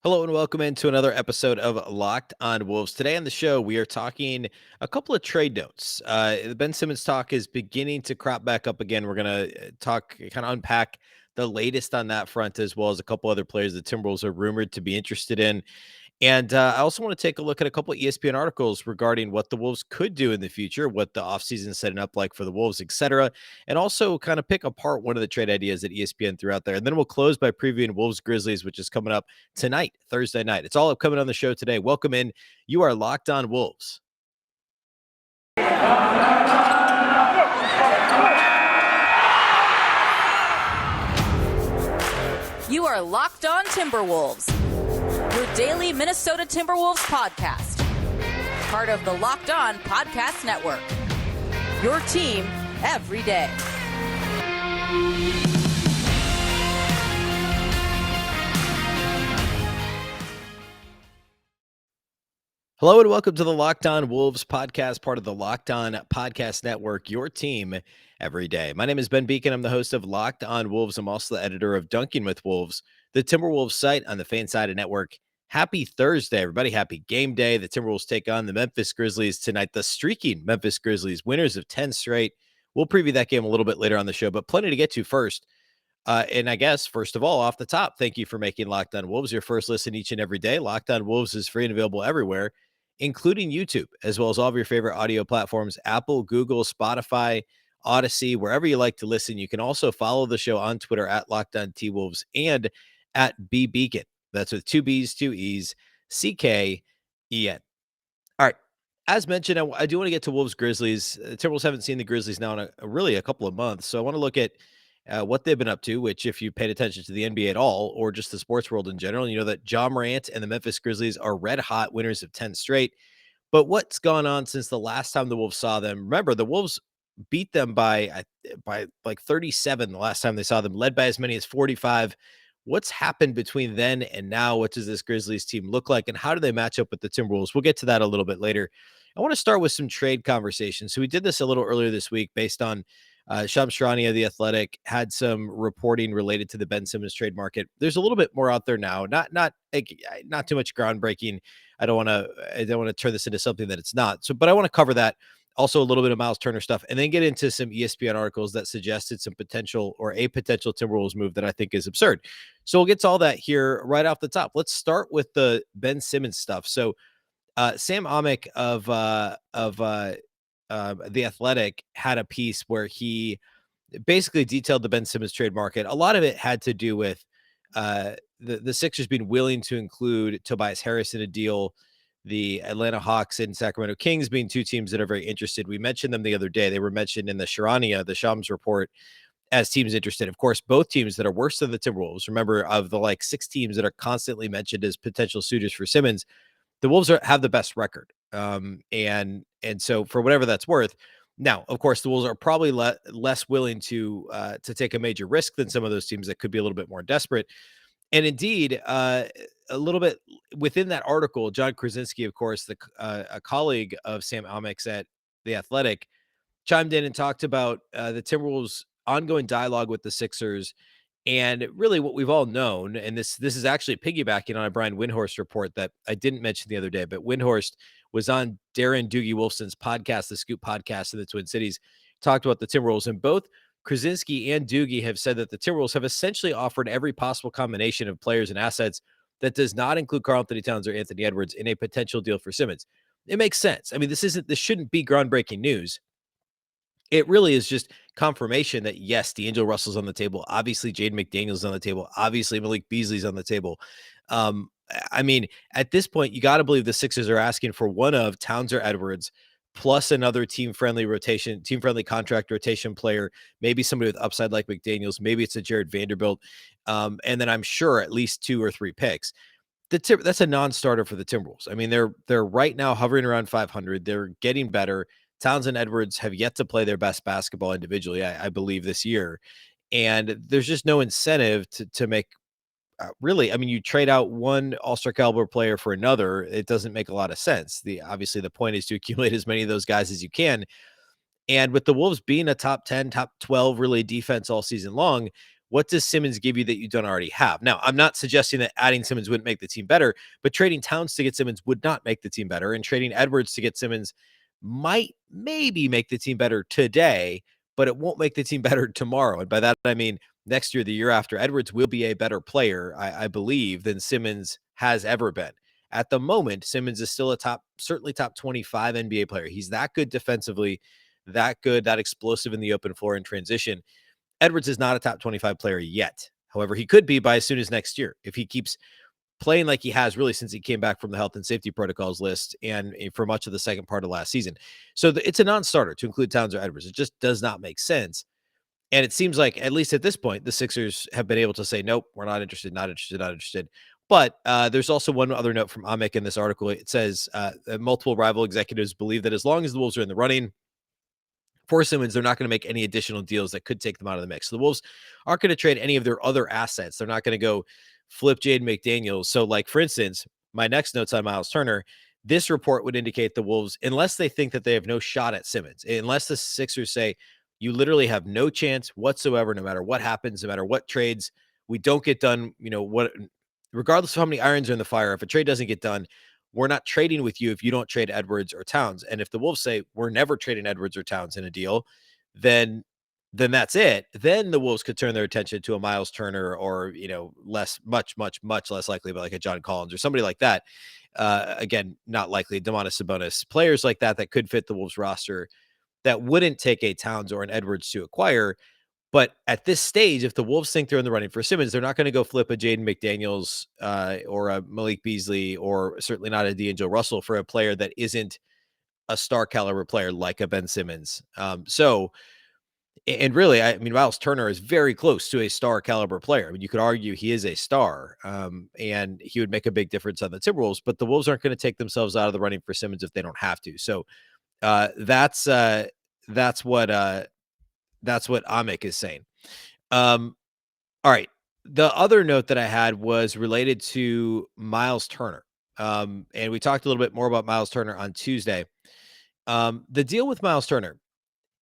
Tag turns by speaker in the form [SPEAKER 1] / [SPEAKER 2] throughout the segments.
[SPEAKER 1] Hello and welcome into another episode of Locked on Wolves. Today on the show, we are talking a couple of trade notes. The Ben Simmons talk is beginning to crop back up again. We're going to talk, kind of unpack the latest on that front, as well as a couple other players the Timberwolves are rumored to be interested in. And I also want to take a look at a couple of ESPN articles regarding what the Wolves could do in the future, what the offseason is setting up like for the Wolves, etc. And also kind of pick apart one of the trade ideas that ESPN threw out there. And then we'll close by previewing Wolves-Grizzlies, which is coming up tonight, Thursday night. It's all coming on the show today. Welcome in. You are Locked on Wolves.
[SPEAKER 2] You are Locked on Timberwolves, your daily Minnesota Timberwolves podcast. Part of the Locked On Podcast Network. Your team every day.
[SPEAKER 1] Hello and welcome to the Locked On Wolves podcast, part of the Locked On Podcast Network, your team every day. My name is Ben Beecken. I'm the host of Locked On Wolves. I'm also the editor of Dunking with Wolves, the Timberwolves site on the Fansided Network. Happy Thursday, everybody. Happy game day. The Timberwolves take on the Memphis Grizzlies tonight, the streaking Memphis Grizzlies, winners of 10 straight. We'll preview that game a little bit later on the show, but plenty to get to first. And I guess, first of all, off the top, thank you for making Locked On Wolves your first listen each and every day. Locked On Wolves is free and available everywhere, including YouTube, as well as all of your favorite audio platforms, Apple, Google, Spotify, Odyssey, wherever you like to listen. You can also follow the show on Twitter at Locked On T-Wolves and at Beecken. That's with two B's, two E's, C-K-E-N. All right. As mentioned, I do want to get to Wolves-Grizzlies. Timberwolves haven't seen the Grizzlies now in really a couple of months, so I want to look at what they've been up to, which if you paid attention to the NBA at all, or just the sports world in general, you know that Ja Morant and the Memphis Grizzlies are red hot winners of 10 straight. But what's gone on since the last time the Wolves saw them? Remember, the Wolves beat them by like 37 the last time they saw them, led by as many as 45. What's happened between then and now? What does this Grizzlies team look like, and how do they match up with the Timberwolves? We'll get to that a little bit later. I want to start with some trade conversations. So we did this a little earlier this week based on Shams Charania of The Athletic had some reporting related to the Ben Simmons trade market. There's a little bit more out there now. Not too much groundbreaking. I don't want to turn this into something that it's not. So, but I want to cover that. Also, a little bit of Myles Turner stuff, and then get into some ESPN articles that suggested some potential or a potential Timberwolves move that I think is absurd. So we'll get to all that here right off the top. Let's start with the Ben Simmons stuff. So Sam Amick of The Athletic had a piece where he basically detailed the Ben Simmons trade market. A lot of it had to do with the Sixers being willing to include Tobias Harris in a deal, the Atlanta Hawks and Sacramento Kings being two teams that are very interested. We mentioned them the other day. They were mentioned in the Shams report as teams interested. Of course, both teams that are worse than the Timberwolves. Remember, of the like 6 teams that are constantly mentioned as potential suitors for Simmons, the Wolves have the best record. And so for whatever that's worth, now, of course, the Wolves are probably less willing to take a major risk than some of those teams that could be a little bit more desperate. And indeed, a little bit within that article, John Krasinski, of course, a colleague of Sam Amick's at The Athletic, chimed in and talked about the Timberwolves' ongoing dialogue with the Sixers. And really what we've all known, and this is actually piggybacking on a Brian Windhorst report that I didn't mention the other day, but Windhorst was on Darren Doogie Wolfson's podcast, the Scoop podcast in the Twin Cities, talked about the Timberwolves, and both Krasinski and Doogie have said that the Timberwolves have essentially offered every possible combination of players and assets that does not include Karl-Anthony Towns or Anthony Edwards in a potential deal for Simmons. It makes sense. I mean, this shouldn't be groundbreaking news. It really is just confirmation that, yes, D'Angelo Russell's on the table. Obviously, Jaden McDaniel's on the table. Obviously, Malik Beasley's on the table. I mean, at this point, you got to believe the Sixers are asking for one of Towns or Edwards, plus another team-friendly contract rotation player, maybe somebody with upside like McDaniels. Maybe it's a Jared Vanderbilt. And then I'm sure at least 2 or 3 picks. That's a non-starter for the Timberwolves. I mean, they're right now hovering around 500. They're getting better. Towns and Edwards have yet to play their best basketball individually, I believe, this year. And there's just no incentive to make really, I mean, you trade out one all-star caliber player for another. It doesn't make a lot of sense. Obviously, the point is to accumulate as many of those guys as you can. And with the Wolves being a top 10, top 12 really defense all season long, what does Simmons give you that you don't already have? Now, I'm not suggesting that adding Simmons wouldn't make the team better, but trading Towns to get Simmons would not make the team better, and trading Edwards to get Simmons might maybe make the team better today, but it won't make the team better tomorrow. And by that, I mean next year, the year after, Edwards will be a better player, I believe, than Simmons has ever been. At the moment, Simmons is still certainly top 25 NBA player. He's that good defensively, that good, that explosive in the open floor in transition. Edwards is not a top 25 player yet. However, he could be by as soon as next year if he keeps playing like he has really since he came back from the health and safety protocols list and for much of the second part of last season. So it's a non-starter to include Towns or Edwards. It just does not make sense. And it seems like, at least at this point, the Sixers have been able to say, nope, we're not interested, not interested, not interested. But there's also one other note from Amick in this article. It says multiple rival executives believe that as long as the Wolves are in the running for Simmons, they're not going to make any additional deals that could take them out of the mix. So the Wolves aren't going to trade any of their other assets. They're not going to go flip Jaden McDaniels. So, like, for instance, my next notes on Myles Turner, this report would indicate the Wolves, unless they think that they have no shot at Simmons, unless the Sixers say, you literally have no chance whatsoever, no matter what happens, no matter what trades, we don't get done, regardless of how many irons are in the fire, if a trade doesn't get done, we're not trading with you if you don't trade Edwards or Towns. And if the Wolves say we're never trading Edwards or Towns in a deal, then that's it. Then the Wolves could turn their attention to a Myles Turner or, much less likely, but like a John Collins or somebody like that. Again, not likely. Domantas Sabonis, players like that could fit the Wolves roster that wouldn't take a Towns or an Edwards to acquire. But at this stage, if the Wolves think they're in the running for Simmons, they're not going to go flip a Jaden McDaniels or a Malik Beasley, or certainly not a D'Angelo Russell for a player that isn't a star caliber player like a Ben Simmons. And really, I mean, Myles Turner is very close to a star caliber player. I mean, you could argue he is a star, and he would make a big difference on the Timberwolves, but the Wolves aren't going to take themselves out of the running for Simmons if they don't have to. So that's what Amick is saying. All right. The other note that I had was related to Myles Turner. And we talked a little bit more about Myles Turner on Tuesday. The deal with Myles Turner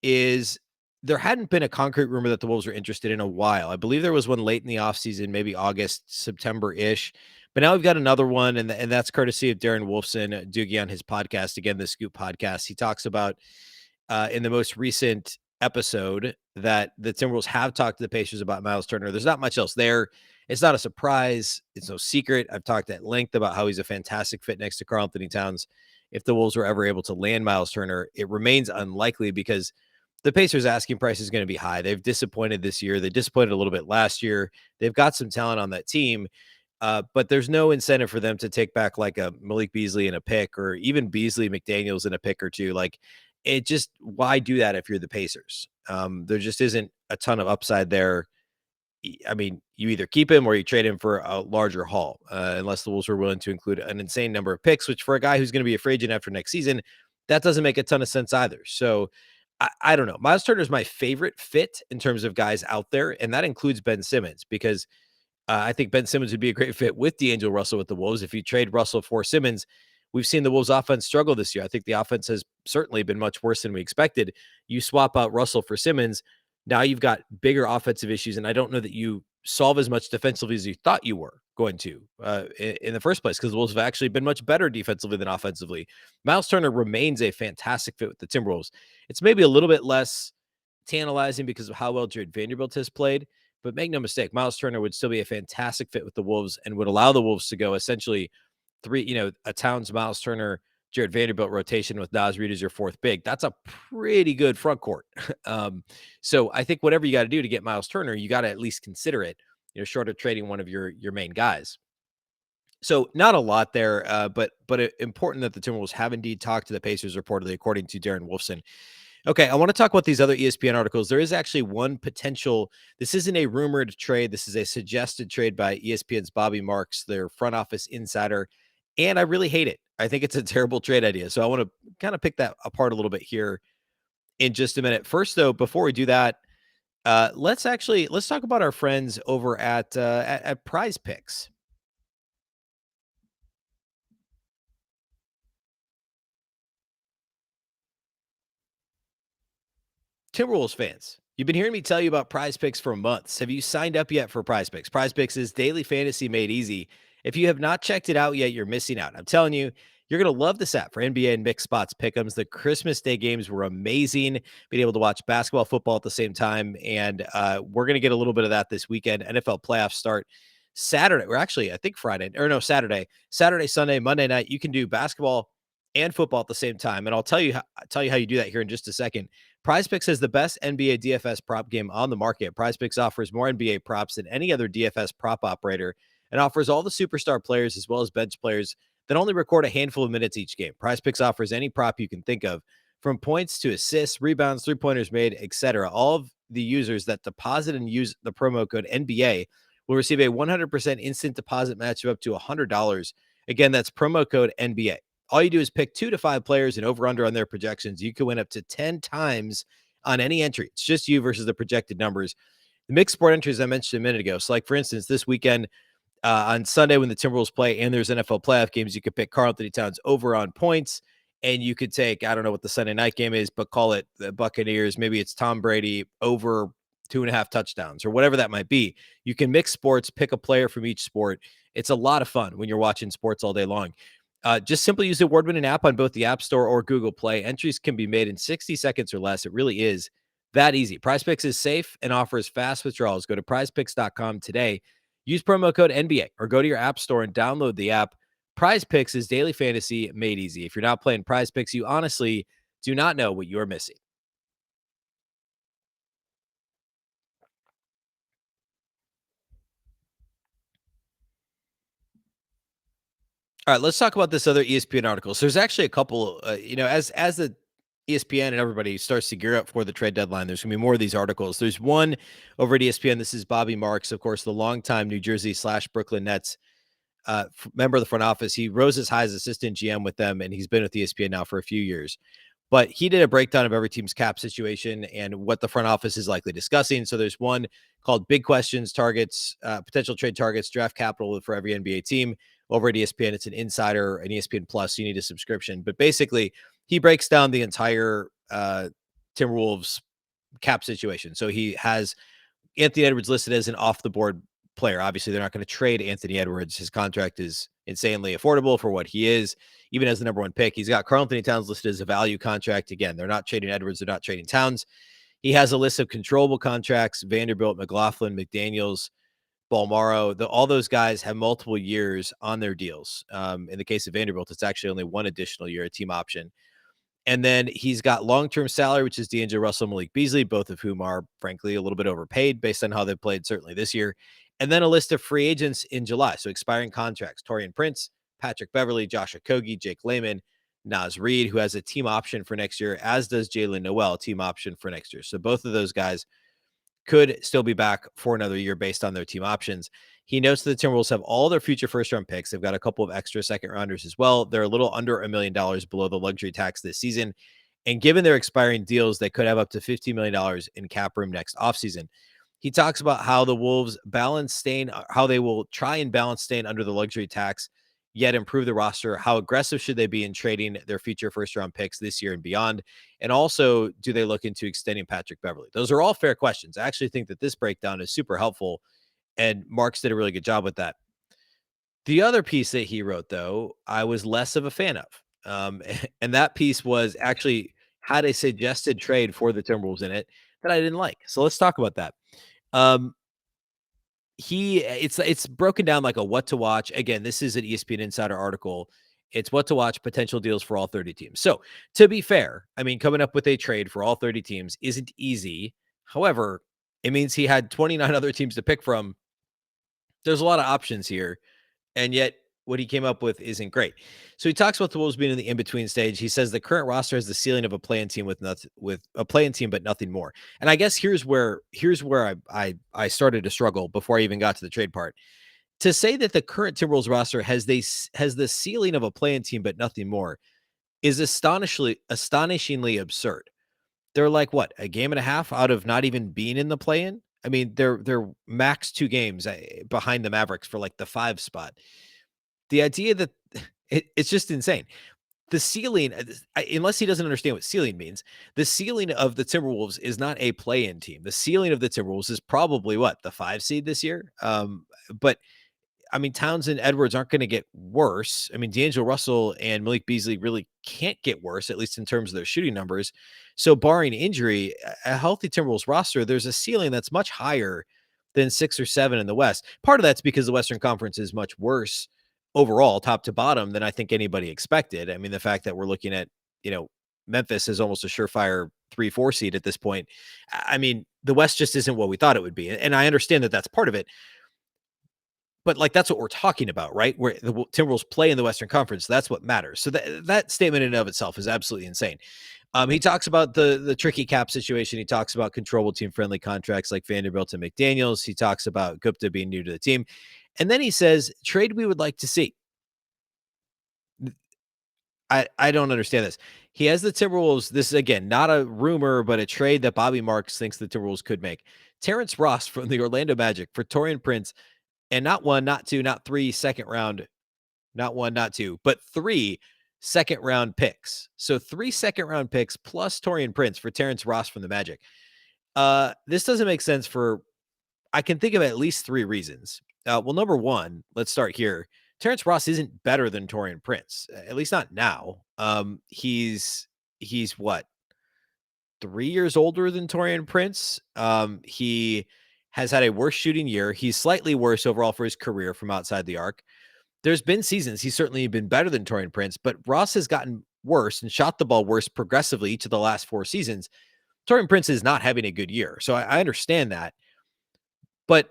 [SPEAKER 1] is there hadn't been a concrete rumor that the Wolves were interested in a while. I believe there was one late in the offseason, maybe August, September-ish. But now we've got another one, and that's courtesy of Darren Wolfson, Doogie, on his podcast, again, the Scoop podcast. He talks about in the most recent episode that the Timberwolves have talked to the Pacers about Myles Turner. There's not much else there. It's not a surprise. It's no secret. I've talked at length about how he's a fantastic fit next to Karl-Anthony Towns. If the Wolves were ever able to land Myles Turner, it remains unlikely because the Pacers' asking price is going to be high. They've disappointed this year. They disappointed a little bit last year. They've got some talent on that team, but there's no incentive for them to take back like a Malik Beasley in a pick, or even Beasley McDaniels in a pick or two. Like, it just, why do that if you're the Pacers? There just isn't a ton of upside there. I mean, you either keep him or you trade him for a larger haul, unless the Wolves are willing to include an insane number of picks, which for a guy who's going to be a free agent after next season, that doesn't make a ton of sense either. So I don't know. Myles Turner is my favorite fit in terms of guys out there, and that includes Ben Simmons, because I think Ben Simmons would be a great fit with D'Angelo Russell with the Wolves. If you trade Russell for Simmons, we've seen the Wolves offense struggle this year. I think the offense has certainly been much worse than we expected. You swap out Russell for Simmons, now you've got bigger offensive issues, and I don't know that you solve as much defensively as you thought you were going to in the first place, because the Wolves have actually been much better defensively than offensively. Myles Turner remains a fantastic fit with the Timberwolves. It's maybe a little bit less tantalizing because of how well Jared Vanderbilt has played, but make no mistake, Myles Turner would still be a fantastic fit with the Wolves and would allow the Wolves to go essentially a Towns, Myles Turner, Jared Vanderbilt rotation with Naz Reid as your fourth big. That's a pretty good front court. So I think whatever you got to do to get Myles Turner, you got to at least consider it, short of trading one of your main guys. So not a lot there, but important that the Timberwolves have indeed talked to the Pacers, reportedly, according to Darren Wolfson. Okay, I want to talk about these other ESPN articles. There is actually one potential. This isn't a rumored trade. This is a suggested trade by ESPN's Bobby Marks, their front office insider, and I really hate it. I think it's a terrible trade idea. So I want to kind of pick that apart a little bit here in just a minute. First, though, before we do that, let's talk about our friends over at Prize Picks. Timberwolves fans, You've been hearing me tell you about Prize Picks for months. Have you signed up yet for Prize Picks? Prize Picks is daily fantasy made easy. If you have not checked it out yet, you're missing out. I'm telling you, you're going to love this app for NBA and mixed spots pick'ems. The Christmas Day games were amazing. Being able to watch basketball, football at the same time. And we're going to get a little bit of that this weekend. NFL playoffs start Saturday, or actually, I think Friday, or no, Saturday. Saturday, Sunday, Monday night. You can do basketball and football at the same time. And I'll tell you how you do that here in just a second. PrizePicks has the best NBA DFS prop game on the market. PrizePicks offers more NBA props than any other DFS prop operator and offers all the superstar players as well as bench players that only record a handful of minutes each game. PrizePicks offers any prop you can think of, from points to assists, rebounds, three-pointers made, etc. All of the users that deposit and use the promo code NBA will receive a 100% instant deposit match of up to $100. Again, that's promo code NBA. All you do is pick 2 to 5 players and over/under on their projections. You can win up to 10 times on any entry. It's just you versus the projected numbers. The mixed sport entries I mentioned a minute ago. So, like for instance, this weekend on Sunday when the Timberwolves play and there's NFL playoff games, you could pick Karl-Anthony Towns over on points, and you could take, I don't know what the Sunday night game is, but call it the Buccaneers. Maybe it's Tom Brady over 2.5 touchdowns or whatever that might be. You can mix sports, pick a player from each sport. It's a lot of fun when you're watching sports all day long. Just simply use the award-winning app on both the App Store or Google Play. Entries can be made in 60 seconds or less. It really is that easy. PrizePicks is safe and offers fast withdrawals. Go to prizepicks.com today. Use promo code NBA or go to your App Store and download the app. PrizePicks is daily fantasy made easy. If you're not playing PrizePicks, you honestly do not know what you're missing. All right, let's talk about this other ESPN article. So there's actually a couple, as the ESPN and everybody starts to gear up for the trade deadline, there's going to be more of these articles. There's one over at ESPN. This is Bobby Marks, of course, the longtime New Jersey / Brooklyn Nets member of the front office. He rose as high as assistant GM with them, and he's been with ESPN now for a few years. But he did a breakdown of every team's cap situation and what the front office is likely discussing. So there's one called Big Questions, Targets, Potential Trade Targets, Draft Capital for every NBA team over at ESPN. It's an insider, an ESPN Plus. So you need a subscription. But basically, he breaks down the entire Timberwolves cap situation. So he has Anthony Edwards listed as an off the board player. Obviously, they're not going to trade Anthony Edwards. His contract is insanely affordable for what he is, even as the number 1 pick. He's got Karl-Anthony Towns listed as a value contract. Again, they're not trading Edwards. They're not trading Towns. He has a list of controllable contracts: Vanderbilt, McLaughlin, McDaniels, Balmaro. All those guys have multiple years on their deals. In the case of Vanderbilt, it's actually only 1 additional year, a team option. And then he's got long-term salary, which is D'Angelo Russell, Malik Beasley, both of whom are, frankly, a little bit overpaid based on how they've played, certainly this year. And then a list of free agents in July. So expiring contracts: Taurean Prince, Patrick Beverly, Josh Okogie, Jake Layman, Naz Reid, who has a team option for next year, as does Jalen Noel, team option for next year. So both of those guys could still be back for another year based on their team options. He notes that the Timberwolves have all their future first-round picks. They've got a couple of extra second-rounders as well. They're a little under $1 million below the luxury tax this season. And given their expiring deals, they could have up to $15 million in cap room next offseason. He talks about how the Wolves how they will try and balance staying under the luxury tax, yet improve the roster. How aggressive should they be in trading their future first-round picks this year and beyond? And also, do they look into extending Patrick Beverly? Those are all fair questions. I actually think that this breakdown is super helpful, and Marks did a really good job with that. The other piece that he wrote, though, I was less of a fan of. And that piece was actually had a suggested trade for the Timberwolves in it that I didn't like. So let's talk about that. Um, it's broken down like a what to watch. Again, this is an ESPN Insider article. It's what to watch, potential deals for all 30 teams. So to be fair, I mean, coming up with a trade for all 30 teams isn't easy. However, it means he had 29 other teams to pick from. There's a lot of options here, and yet what he came up with isn't great. So he talks about the Wolves being in the in-between stage. He says the current roster has the ceiling of a play-in team with a play-in team, but nothing more. And I guess here's where I started to struggle before I even got to the trade part. To say that the current Timberwolves roster has the ceiling of a play-in team, but nothing more, is astonishingly absurd. They're like, what, a game and a half out of not even being in the play-in? I mean, they're max 2 games behind the Mavericks for like the 5 spot. The idea that it's just insane. the ceiling, unless he doesn't understand what ceiling means, the ceiling of the Timberwolves is not a play-in team. The ceiling of the Timberwolves is probably what, the 5 seed this year? But I mean, Towns and Edwards aren't going to get worse. I mean, D'Angelo Russell and Malik Beasley really can't get worse, at least in terms of their shooting numbers. So, barring injury, a healthy Timberwolves roster, there's a ceiling that's much higher than 6 or 7 in the West. Part of that's because the Western Conference is much worse overall, top to bottom, than I think anybody expected. I mean, the fact that we're looking at, Memphis is almost a surefire 3-4 seed at this point. I mean, the West just isn't what we thought it would be. And I understand that that's part of it. But like, that's what we're talking about, right? Where the Timberwolves play in the Western Conference. That's what matters. So that statement in and of itself is absolutely insane. He talks about the tricky cap situation. He talks about controllable team-friendly contracts like Vanderbilt and McDaniels. He talks about Gupta being new to the team. And then he says, trade we would like to see. I don't understand this. He has the Timberwolves. This is, again, not a rumor, but a trade that Bobby Marks thinks the Timberwolves could make. Terrence Ross from the Orlando Magic for Taurean Prince, and not 1, not 2, not 3 second round, not 1, not 2, but 3 second round picks. So 3 second round picks plus Taurean Prince for Terrence Ross from the Magic. This doesn't make sense I can think of at least 3 reasons. Well, number one, let's start here. Terrence Ross isn't better than Taurean Prince, at least not now. He's what, 3 years older than Taurean Prince. He has had a worse shooting year. He's slightly worse overall for his career from outside the arc. There's been seasons he's certainly been better than Taurean Prince, but Ross has gotten worse and shot the ball worse progressively each of the last 4 seasons. Taurean Prince is not having a good year, so I understand that. But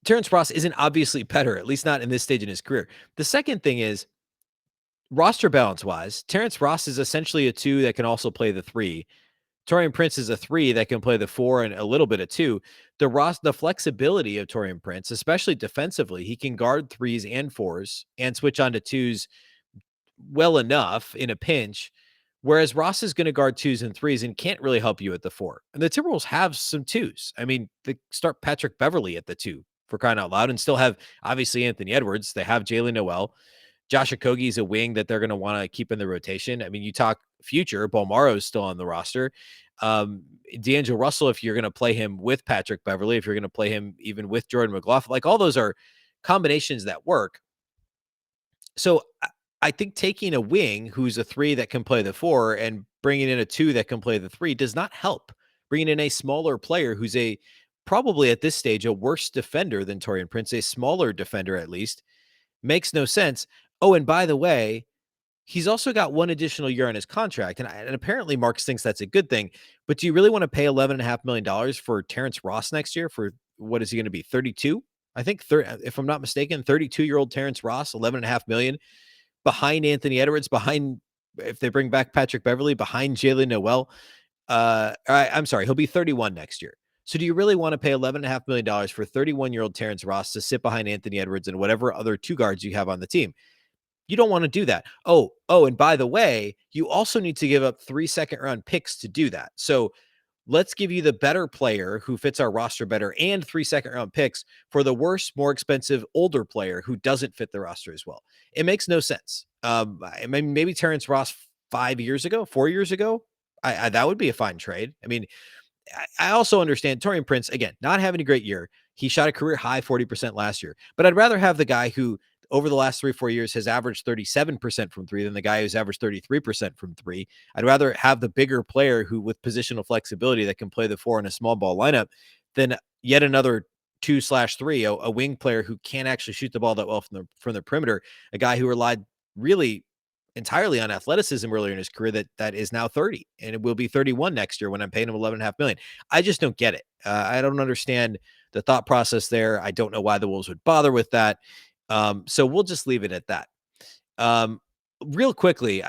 [SPEAKER 1] Terrence Ross isn't obviously better, at least not in this stage in his career. The second thing is, roster balance-wise, Terrence Ross is essentially a 2 that can also play the 3. Taurean Prince is a 3 that can play the 4 and a little bit of 2. The flexibility of Taurean Prince, especially defensively, he can guard 3s and 4s and switch on to 2s well enough in a pinch, whereas Ross is going to guard 2s and 3s and can't really help you at the 4. And the Timberwolves have some 2s. I mean, they start Patrick Beverley at the 2, for crying out loud, and still have, obviously, Anthony Edwards. They have Jalen Noel. Josh Okogie is a wing that they're going to want to keep in the rotation. I mean, you talk future, Bolmaro is still on the roster. D'Angelo Russell, if you're going to play him with Patrick Beverley, if you're going to play him even with Jordan McLaughlin, like, all those are combinations that work. So I think taking a wing who's a 3 that can play the 4 and bringing in a 2 that can play the 3 does not help. Bringing in a smaller player who's probably at this stage a worse defender than Taurean Prince, a smaller defender at least, makes no sense. Oh, and by the way, he's also got 1 additional year on his contract, and apparently Marks thinks that's a good thing. But do you really want to pay $11.5 million for Terrence Ross next year? For what is he going to be, 32? I think, if I'm not mistaken, 32-year-old Terrence Ross, $11.5 million, behind Anthony Edwards, behind, if they bring back Patrick Beverley, behind Jalen Noel. I'm sorry, he'll be 31 next year. So do you really want to pay $11.5 million for 31-year-old Terrence Ross to sit behind Anthony Edwards and whatever other 2 guards you have on the team? You don't want to do that. Oh, and by the way, you also need to give up 3 second-round picks to do that. So let's give you the better player who fits our roster better and 3 second-round picks for the worse, more expensive, older player who doesn't fit the roster as well. It makes no sense. I mean, maybe Terrence Ross 4 years ago, that would be a fine trade. I mean, I also understand Taurean Prince, again, not having a great year. He shot a career high 40% last year, but I'd rather have the guy who over the last 3-4 years has averaged 37% from 3 than the guy who's averaged 33% from 3. I'd rather have the bigger player who, with positional flexibility, that can play the 4 in a small ball lineup than yet another 2/3, a wing player who can't actually shoot the ball that well from the perimeter, a guy who relied really entirely on athleticism earlier in his career that is now 30, and it will be 31 next year when I'm paying him $11.5 million. I just don't get it. I don't understand the thought process there. I don't know why the Wolves would bother with that. So we'll just leave it at that. Real quickly,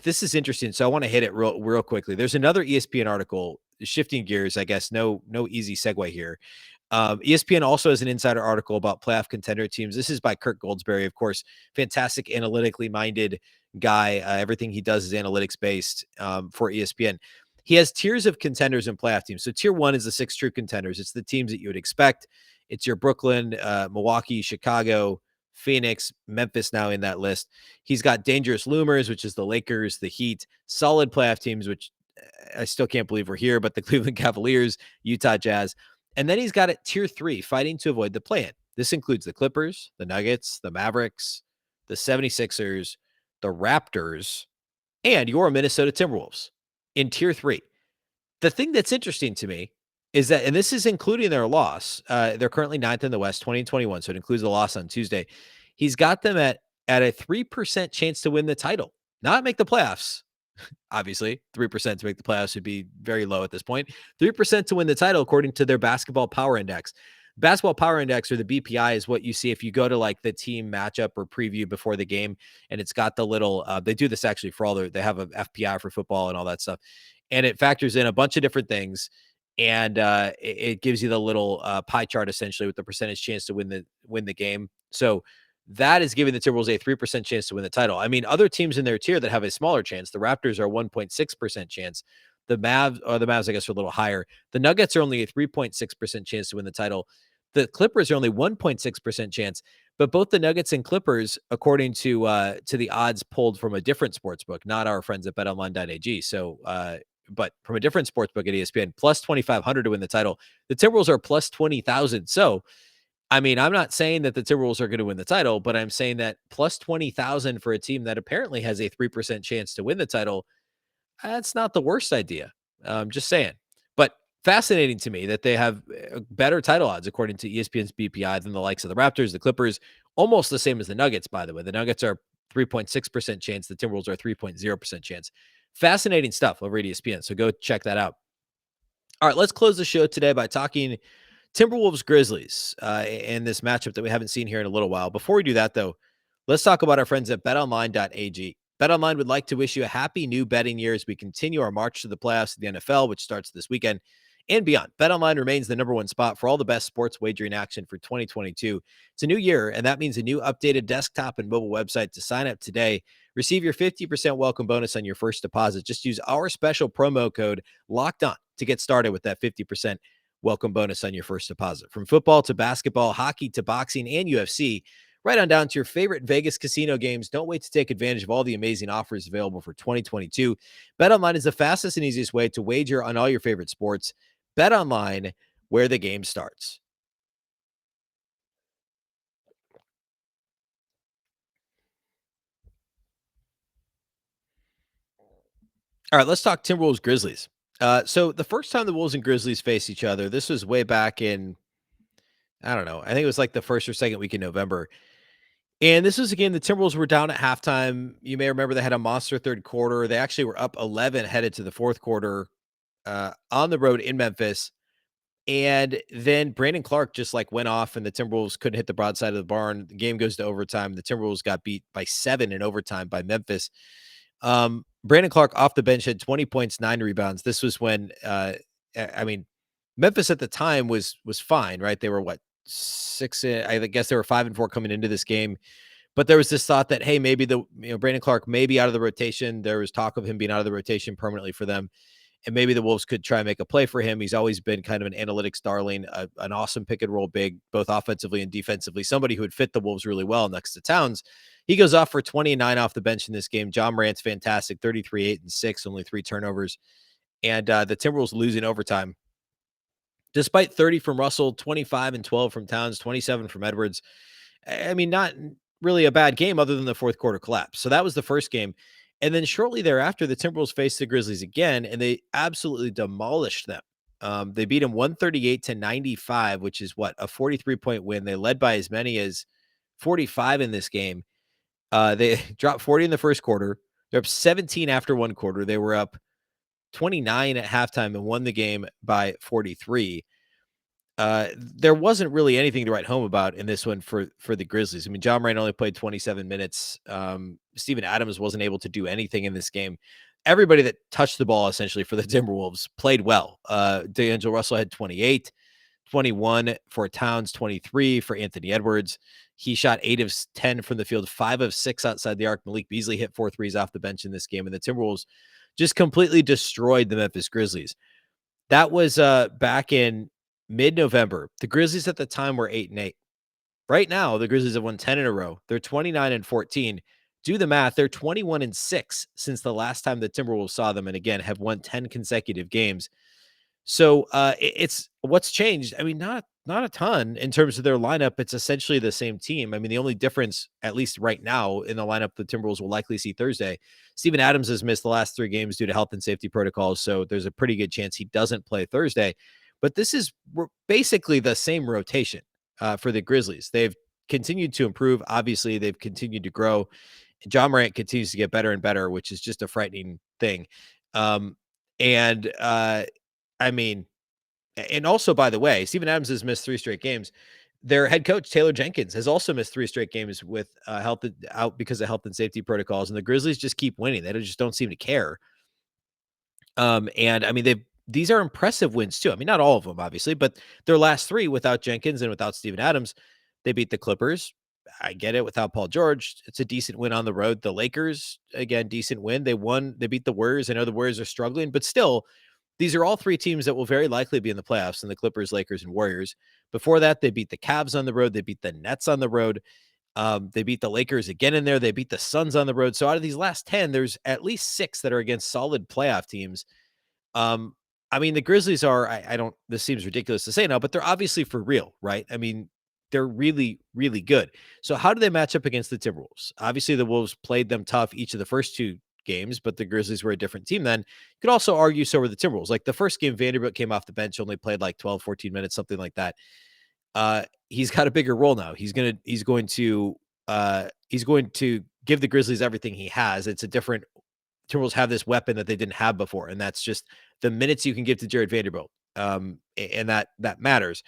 [SPEAKER 1] this is interesting, so I want to hit it real quickly. There's another ESPN article, shifting gears, I guess. No easy segue here. ESPN also has an insider article about playoff contender teams. This is by Kirk Goldsberry, of course, fantastic analytically minded guy. Everything he does is analytics based for ESPN. He has tiers of contenders and playoff teams. So tier 1 is the 6 true contenders. It's the teams that you would expect. It's your Brooklyn, Milwaukee, Chicago, Phoenix, Memphis now in that list. He's got dangerous loomers, which is the Lakers, the Heat, solid playoff teams, which I still can't believe we're here, but the Cleveland Cavaliers, Utah Jazz. And then he's got it tier 3, fighting to avoid the play-in. This includes the Clippers, the Nuggets, the Mavericks, the 76ers, the Raptors, and your Minnesota Timberwolves in tier 3. The thing that's interesting to me is that, and this is including their loss, they're currently 9th in the West, 2021, so it includes the loss on Tuesday. He's got them at a 3% chance to win the title, not make the playoffs. Obviously, 3% to make the playoffs would be very low at this point. 3% to win the title, according to their basketball power index. Basketball power index, or the BPI, is what you see if you go to like the team matchup or preview before the game. And it's got the little, they do this actually for all they have a FPI for football and all that stuff. And it factors in a bunch of different things. And it gives you the little pie chart essentially with the percentage chance to win the game. So that is giving the Timberwolves a 3% chance to win the title. I mean, other teams in their tier that have a smaller chance, the Raptors are 1.6% chance. The Mavs, I guess, are a little higher. The Nuggets are only a 3.6% chance to win the title. The Clippers are only 1.6% chance. But both the Nuggets and Clippers, according to the odds pulled from a different sports book, not our friends at betonline.ag. So, but from a different sports book at ESPN, plus 2,500 to win the title. The Timberwolves are plus 20,000. So, I mean, I'm not saying that the Timberwolves are going to win the title, but I'm saying that plus 20,000 for a team that apparently has a 3% chance to win the title, that's not the worst idea. Just saying. But fascinating to me that they have better title odds, according to ESPN's BPI, than the likes of the Raptors, the Clippers, almost the same as the Nuggets, by the way. The Nuggets are 3.6% chance. The Timberwolves are 3.0% chance. Fascinating stuff over at ESPN. So go check that out. All right, let's close the show today by talking Timberwolves Grizzlies in this matchup that we haven't seen here in a little while. Before we do that, though, let's talk about our friends at betonline.ag. BetOnline would like to wish you a happy new betting year as we continue our march to the playoffs of the NFL, which starts this weekend and beyond. BetOnline remains the number one spot for all the best sports wagering action for 2022. It's a new year, and that means a new updated desktop and mobile website. To sign up today, receive your 50% welcome bonus on your first deposit. Just use our special promo code Locked On to get started with that 50% welcome bonus on your first deposit. From football to basketball, hockey to boxing and UFC, right on down to your favorite Vegas casino games. Don't wait to take advantage of all the amazing offers available for 2022. BetOnline is the fastest and easiest way to wager on all your favorite sports. BetOnline, where the game starts. All right, let's talk Timberwolves Grizzlies. So the first time the Wolves and Grizzlies faced each other, this was way back in, I don't know, I think it was like the first or second week in November. And this was a game the Timberwolves were down at halftime. You may remember they had a monster third quarter. They actually were up 11 headed to the fourth quarter on the road in Memphis. And then Brandon Clark just like went off and the Timberwolves couldn't hit the broadside of the barn. The game goes to overtime. The Timberwolves got beat by 7 in overtime by Memphis. Brandon Clark off the bench had 20 points, 9 rebounds. This was when, I mean, Memphis at the time was fine, right? They were what, 6, I guess they were 5-4 coming into this game. But there was this thought that, hey, maybe Brandon Clark may be out of the rotation. There was talk of him being out of the rotation permanently for them. And maybe the Wolves could try and make a play for him. He's always been kind of an analytics darling, an awesome pick and roll big, both offensively and defensively, somebody who would fit the Wolves really well next to Towns. He goes off for 29 off the bench in this game. John Morant's fantastic, 33, 8, and 6, only 3 turnovers. And the Timberwolves lose in overtime. Despite 30 from Russell, 25 and 12 from Towns, 27 from Edwards. I mean, not really a bad game other than the fourth quarter collapse. So that was the first game. And then shortly thereafter, the Timberwolves faced the Grizzlies again, and they absolutely demolished them. They beat them 138-95, which is what, a 43-point win. They led by as many as 45 in this game. They dropped 40 in the first quarter. They're up 17 after one quarter. They were up 29 at halftime and won the game by 43. There wasn't really anything to write home about in this one for the Grizzlies. I mean, John Morant only played 27 minutes. Steven Adams wasn't able to do anything in this game. Everybody that touched the ball essentially for the Timberwolves played well. D'Angelo Russell had 28, 21 for Towns, 23 for Anthony Edwards. He shot 8 of 10 from the field, 5 of 6 outside the arc. Malik Beasley hit 4 threes off the bench in this game, and the Timberwolves just completely destroyed the Memphis Grizzlies. That was back in mid-November. The Grizzlies at the time were 8-8, Right now, the Grizzlies have won 10 in a row. They're 29-14. Do the math. They're 21-6 since the last time the Timberwolves saw them. And again, have won 10 consecutive games. So it's what's changed. I mean, not a ton in terms of their lineup. It's essentially the same team. I mean, the only difference, at least right now, in the lineup the Timberwolves will likely see Thursday, Steven Adams has missed the last 3 games due to health and safety protocols. So there's a pretty good chance he doesn't play Thursday. But this is basically the same rotation for the Grizzlies. They've continued to improve. Obviously, they've continued to grow. John Morant continues to get better and better, which is just a frightening thing. I mean, and also, by the way, Steven Adams has missed 3 straight games. Their head coach, Taylor Jenkins, has also missed 3 straight games with health out because of health and safety protocols. And the Grizzlies just keep winning. They just don't seem to care. And I mean, these are impressive wins too. I mean, not all of them, obviously, but their last 3 without Jenkins and without Steven Adams, they beat the Clippers. I get it. Without Paul George, it's a decent win on the road. The Lakers, again, decent win. They beat the Warriors. I know the Warriors are struggling, but still, these are all 3 teams that will very likely be in the playoffs, in the Clippers, Lakers, and Warriors. Before that, they beat the Cavs on the road. They beat the Nets on the road. They beat the Lakers again in there. They beat the Suns on the road. So out of these last 10, there's at least 6 that are against solid playoff teams. I mean, the Grizzlies are, I don't, this seems ridiculous to say now, but they're obviously for real, right? I mean, they're really, really good. So how do they match up against the Timberwolves? Obviously, the Wolves played them tough each of the first 2 games, but the Grizzlies were a different team then. You could also argue so were the Timberwolves. Like the first game, Vanderbilt came off the bench, only played like 12, 14 minutes, something like that. He's got a bigger role now. He's going to give the Grizzlies everything he has. It's a different, Timberwolves have this weapon that they didn't have before, and that's just the minutes you can give to Jared Vanderbilt. And that matters.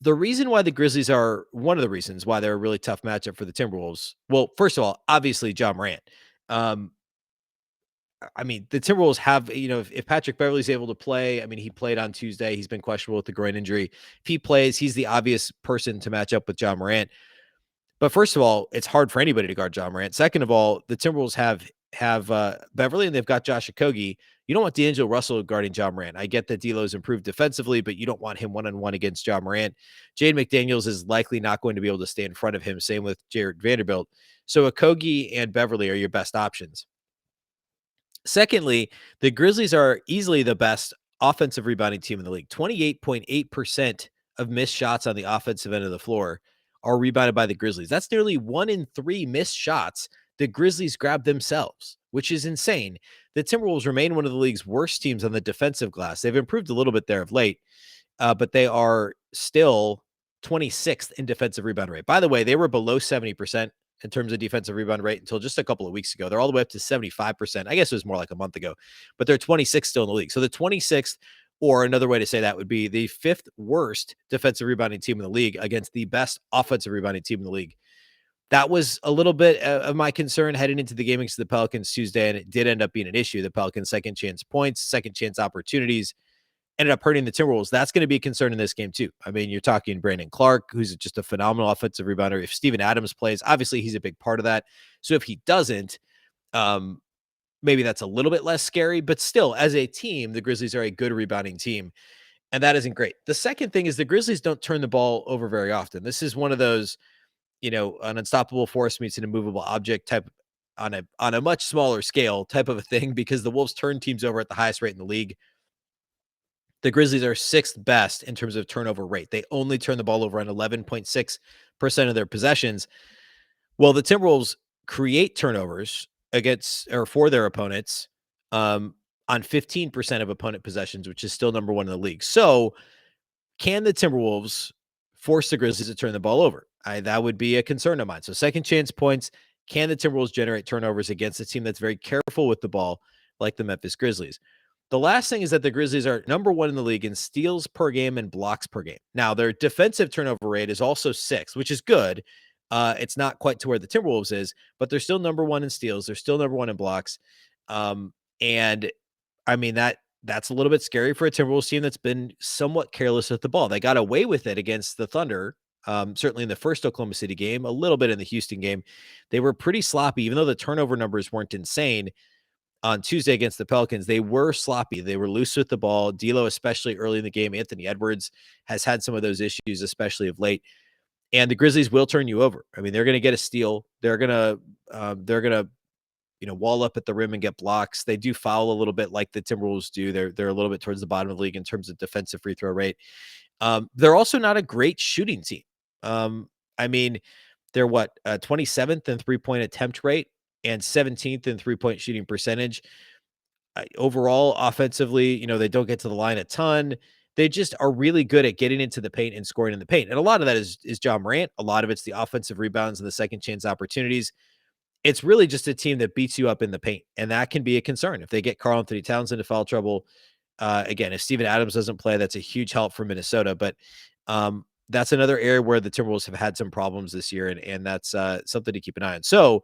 [SPEAKER 1] The reason why the Grizzlies are one of the reasons why they're a really tough matchup for the Timberwolves. Well, first of all, obviously John Morant. I mean, the Timberwolves have, if Patrick Beverley's able to play, I mean, he played on Tuesday. He's been questionable with the groin injury. If he plays, he's the obvious person to match up with John Morant. But first of all, it's hard for anybody to guard John Morant. Second of all, the Timberwolves have Beverley and they've got Josh Okogie. You don't want D'Angelo Russell guarding John Morant. I get that D'Lo's improved defensively, but you don't want him one-on-one against John Morant. Jaden McDaniels is likely not going to be able to stay in front of him. Same with Jared Vanderbilt. So Okogie and Beverley are your best options. Secondly, the Grizzlies are easily the best offensive rebounding team in the league. 28.8% of missed shots on the offensive end of the floor are rebounded by the Grizzlies. That's nearly 1 in 3 missed shots the Grizzlies grab themselves, which is insane. The Timberwolves remain one of the league's worst teams on the defensive glass. They've improved a little bit there of late, but they are still 26th in defensive rebound rate. By the way, they were below 70% in terms of defensive rebound rate until just a couple of weeks ago. They're all the way up to 75%. I guess it was more like a month ago, but they're 26th still in the league. So the 26th, or another way to say that would be the 5th worst defensive rebounding team in the league against the best offensive rebounding team in the league. That was a little bit of my concern heading into the game against the Pelicans Tuesday, and it did end up being an issue. The Pelicans' second chance points, second chance opportunities ended up hurting the Timberwolves. That's going to be a concern in this game too. I mean, you're talking Brandon Clark, who's just a phenomenal offensive rebounder. If Steven Adams plays, obviously he's a big part of that. So if he doesn't, maybe that's a little bit less scary, but still, as a team, the Grizzlies are a good rebounding team, and that isn't great. The second thing is the Grizzlies don't turn the ball over very often. This is one of those, an unstoppable force meets an immovable object type on a much smaller scale type of a thing, because the Wolves turn teams over at the highest rate in the league. The Grizzlies are 6th best in terms of turnover rate. They only turn the ball over on 11.6% of their possessions. Well, the Timberwolves create turnovers for their opponents on 15% of opponent possessions, which is still number 1 in the league. So can the Timberwolves force the Grizzlies to turn the ball over? That would be a concern of mine. So second chance points, can the Timberwolves generate turnovers against a team that's very careful with the ball like the Memphis Grizzlies? The last thing is that the Grizzlies are number 1 in the league in steals per game and blocks per game. Now, their defensive turnover rate is also 6th, which is good. It's not quite to where the Timberwolves is, but they're still number 1 in steals. They're still number 1 in blocks. And I mean, that's a little bit scary for a Timberwolves team that's been somewhat careless with the ball. They got away with it against the Thunder, certainly in the first Oklahoma City game, a little bit in the Houston game. They were pretty sloppy, even though the turnover numbers weren't insane. On Tuesday against the Pelicans, they were sloppy. They were loose with the ball. D'Lo, especially early in the game. Anthony Edwards has had some of those issues, especially of late. And the Grizzlies will turn you over. I mean, they're going to get a steal. They're going to wall up at the rim and get blocks. They do foul a little bit like the Timberwolves do. They're a little bit towards the bottom of the league in terms of defensive free throw rate. They're also not a great shooting team. I mean, they're 27th in 3-point attempt rate and 17th in 3-point shooting percentage. Overall, offensively, they don't get to the line a ton. They just are really good at getting into the paint and scoring in the paint. And a lot of that is John Morant. A lot of it's the offensive rebounds and the second chance opportunities. It's really just a team that beats you up in the paint, and that can be a concern. If they get Karl-Anthony Towns into foul trouble, again, if Steven Adams doesn't play, that's a huge help for Minnesota. But that's another area where the Timberwolves have had some problems this year, and that's something to keep an eye on. So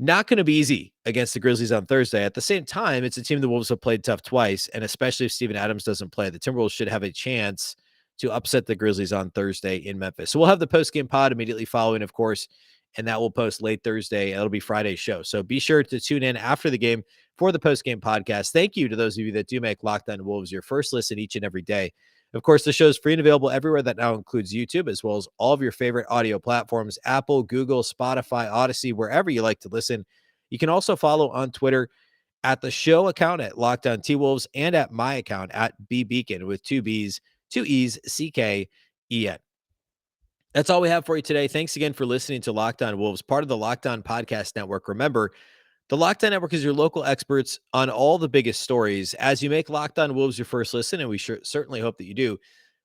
[SPEAKER 1] not going to be easy against the Grizzlies on Thursday. At the same time, it's a team the Wolves have played tough twice, and especially if Steven Adams doesn't play, the Timberwolves should have a chance to upset the Grizzlies on Thursday in Memphis. So we'll have the post-game pod immediately following, of course, and that will post late Thursday. It'll be Friday's show. So be sure to tune in after the game for the post-game podcast. Thank you to those of you that do make Locked On Wolves your first listen each and every day. Of course, the show is free and available everywhere. That now includes YouTube, as well as all of your favorite audio platforms, Apple, Google, Spotify, Odyssey, wherever you like to listen. You can also follow on Twitter at the show account at Locked On T-Wolves and at my account at Beecken with 2 B's, 2 E's, CKEN. That's all we have for you today. Thanks again for listening to Locked On Wolves, part of the Locked On Podcast Network. Remember, the Locked On Network is your local experts on all the biggest stories. As you make Locked On Wolves your first listen, and we certainly hope that you do,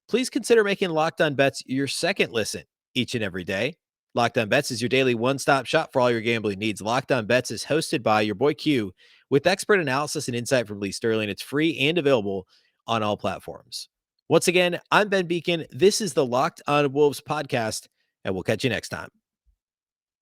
[SPEAKER 1] please consider making Locked On Bets your second listen each and every day. Locked On Bets is your daily one-stop shop for all your gambling needs. Locked On Bets is hosted by your boy Q with expert analysis and insight from Lee Sterling. It's free and available on all platforms. Once again, I'm Ben Beecken. This is the Locked On Wolves podcast, and we'll catch you next time.